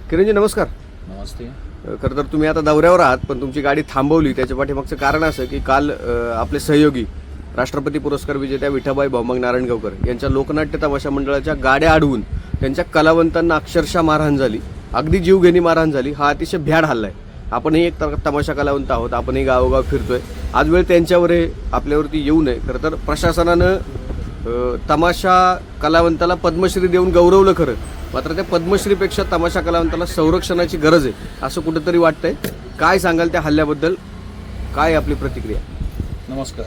किरणजी नमस्कार. नमस्ते. खरं तर तुम्ही आता दौऱ्यावर आहात, पण तुमची गाडी थांबवली. त्याच्या पाठीमागचं कारण असं की काल आपले सहयोगी राष्ट्रपती पुरस्कार विजेत्या विठाबाई भौमंग नारायणगावकर यांच्या लोकनाट्य तमाशा मंडळाच्या गाड्या अडवून त्यांच्या कलावंतांना अक्षरशः मारहाण झाली, अगदी जीवघेणी मारहाण झाली. हा अतिशय भ्याड हल्ला आहे. आपणही एक तमाशा कलावंत आहोत, आपणही गावोगाव फिरतोय. आज वेळ त्यांच्यावर आपल्यावरती येऊ नये. खरं तर प्रशासनानं तमाशा कलावंताला पद्मश्री देऊन गौरवलं खरं, मात्र त्या पद्मश्रीपेक्षा तमाशा कलावंताला संरक्षणाची गरज आहे असं कुठंतरी वाटतंय. काय सांगाल त्या हल्ल्याबद्दल? काय आपली प्रतिक्रिया? नमस्कार.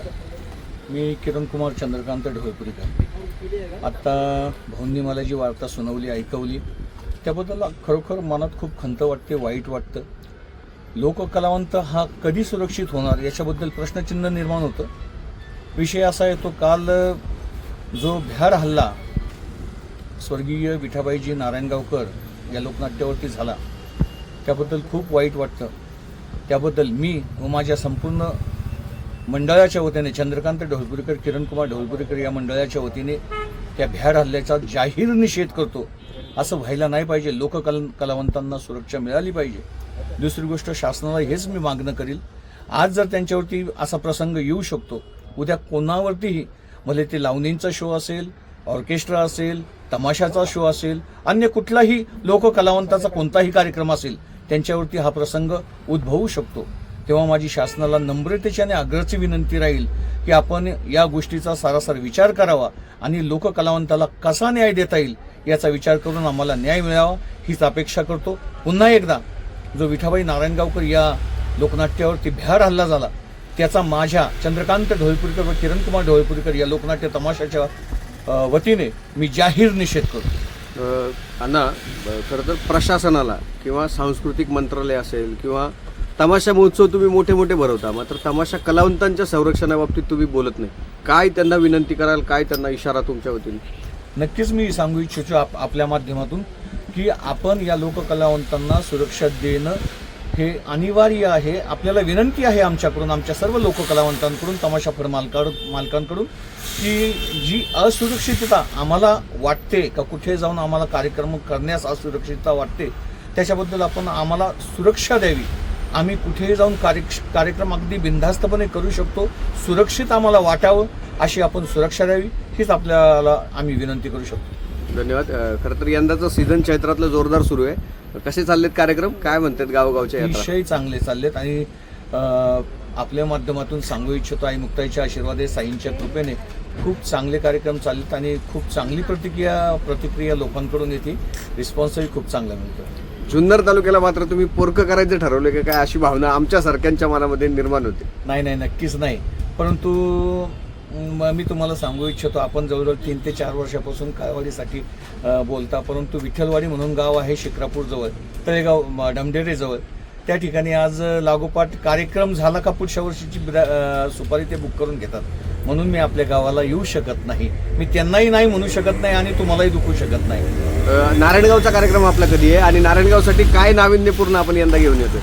मी किरण कुमार चंद्रकांत ढोलपुरीकर. आत्ता भाऊंनी मला जी वार्ता सुनावली, ऐकवली, त्याबद्दल खरोखर मनात खूप खंत वाटते, वाईट वाटतं. लोककलावंत हा कधी सुरक्षित होणार याच्याबद्दल प्रश्नचिन्ह निर्माण होतं. विषय असा आहे, तो काल जो भ्याड हल्ला स्वर्गीय विठाबाईजी नारायणगावकर या लोकनाट्यावरती झाला, त्याबद्दल खूप वाईट वाटतं. त्याबद्दल मी व माझ्या संपूर्ण मंडळाच्या वतीने, चंद्रकांत ढोलपुरीकर, किरण कुमार ढोलपुरीकर या मंडळाच्या वतीने त्या भ्याड हल्ल्याचा जाहीर निषेध करतो. असं व्हायला नाही पाहिजे. कलावंतांना सुरक्षा मिळाली पाहिजे. दुसरी गोष्ट, शासनाला हेच मी मागणं करील, आज जर त्यांच्यावरती असा प्रसंग येऊ शकतो, उद्या कोणावरतीही, भले ते लावणींचा शो असेल, ऑर्केस्ट्रा असेल, तमाशाचा शो असेल, अन्य कुठलाही लोककलावंताचा कोणताही कार्यक्रम असेल, त्यांच्यावरती हा प्रसंग उद्भवू शकतो. तेव्हा माझी शासनाला नम्रतेची आणि आग्रहाची विनंती राहील की आपण या गोष्टीचा सारासार विचार करावा आणि लोककलावंताला कसा न्याय देता येईल याचा विचार करून आम्हाला न्याय मिळावा हीच अपेक्षा करतो. पुन्हा एकदा जो विठाबाई नारायणगावकर या लोकनाट्यावरती भ्याड हल्ला झाला, त्याचा माझ्या चंद्रकांत ढोलपुरीकर व किरण कुमार ढोलपुरीकर या लोकनाट्य तमाशाच्या वतीने मी जाहीर निषेध करतो. अण्णा, खरं तर प्रशासनाला किंवा सांस्कृतिक मंत्रालय असेल किंवा तमाशा महोत्सव तुम्ही मोठे मोठे भरवता, मात्र तमाशा कलावंतांच्या संरक्षणाबाबतीत तुम्ही बोलत नाही. काय त्यांना विनंती कराल? काय त्यांना इशारा तुमच्या वतीने? नक्कीच मी सांगू इच्छितो आपल्या माध्यमातून की आपण या लोककलावंतांना सुरक्षा देणं हे अनिवार्य आहे. आपल्याला विनंती आहे आमच्याकडून, आमच्या सर्व लोककलावंतांकडून, तमाशा फड मालकांकडून, की जी असुरक्षितता आम्हाला वाटते का कुठे जाऊन आम्हाला कार्यक्रम करण्यास असुरक्षितता वाटते, त्याच्याबद्दल आपण आम्हाला सुरक्षा द्यावी. आम्ही कुठेही जाऊन कार्यक्रम अगदी बिनधास्तपणे करू शकतो. सुरक्षित आम्हाला वाटावं अशी आपण सुरक्षा द्यावी हीच आपल्याला आम्ही विनंती करू शकतो. धन्यवाद. खरं तर यंदाचं सीझन चैत्रातलं जोरदार सुरू आहे. कसे चाललेत कार्यक्रम? काय म्हणतात गावोगावच्या? विषय चांगले चाललेत आणि आपल्या माध्यमातून सांगू इच्छितो, आई मुक्ताईच्या आशीर्वादे, साईंच्या कृपेने खूप चांगले कार्यक्रम चाललेत आणि खूप चांगली प्रतिक्रिया लोकांकडून येते. रिस्पॉन्सही खूप चांगला मिळतो. जुन्नर तालुक्याला मात्र तुम्ही पोरकं करायचं ठरवलं की काय, अशी भावना आमच्यासारख्यांच्या मनामध्ये निर्माण होते? नाही, नक्कीच नाही. परंतु मी तुम्हाला सांगू इच्छितो, आपण जवळजवळ 3 ते 4 वर्षापासून काळवाडीसाठी बोलता, परंतु विठ्ठलवाडी म्हणून गाव आहे शिक्रापूरजवळ, तळेगाव डमडेरेजवळ, त्या ठिकाणी आज लागोपाठ कार्यक्रम झाला का पुढच्या वर्षीची सुपारी ते बुक करून घेतात. म्हणून मी आपल्या गावाला येऊ शकत नाही. मी त्यांनाही नाही म्हणू शकत नाही आणि तुम्हालाही दुखवू शकत नाही. नारायणगावचा कार्यक्रम आपला कधी आहे आणि नारायणगावसाठी काय नाविन्यपूर्ण आपण यंदा घेऊन येतो?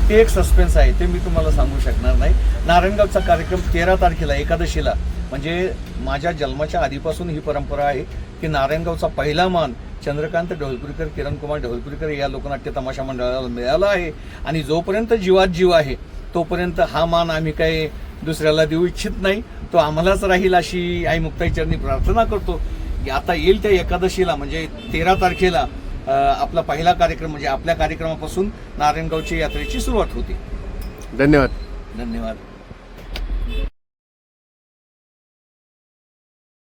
ते एक सस्पेन्स आहे, ते मी तुम्हाला सांगू शकणार नाही. नारायणगावचा कार्यक्रम 13 तारखेला एकादशीला, म्हणजे माझ्या जन्माच्या आधीपासून ही परंपरा आहे की नारायणगावचा पहिला मान चंद्रकांत ढोलपुरीकर, किरण कुमार ढोलपुरीकर या लोकनाट्य तमाशा मंडळाला मिळाला आहे आणि जोपर्यंत जीवात जीव आहे तोपर्यंत हा मान आम्ही काही दुसऱ्याला देऊ इच्छित नाही. तो आम्हालाच राहील अशी आई मुक्ताईचरणी प्रार्थना करतो. आता येईल त्या एकादशीला म्हणजे 13 तारखेला आपला पहिला कार्यक्रम, म्हणजे आपल्या कार्यक्रमापासून नारायणगावची यात्रेची सुरुवात होती. धन्यवाद. धन्यवाद.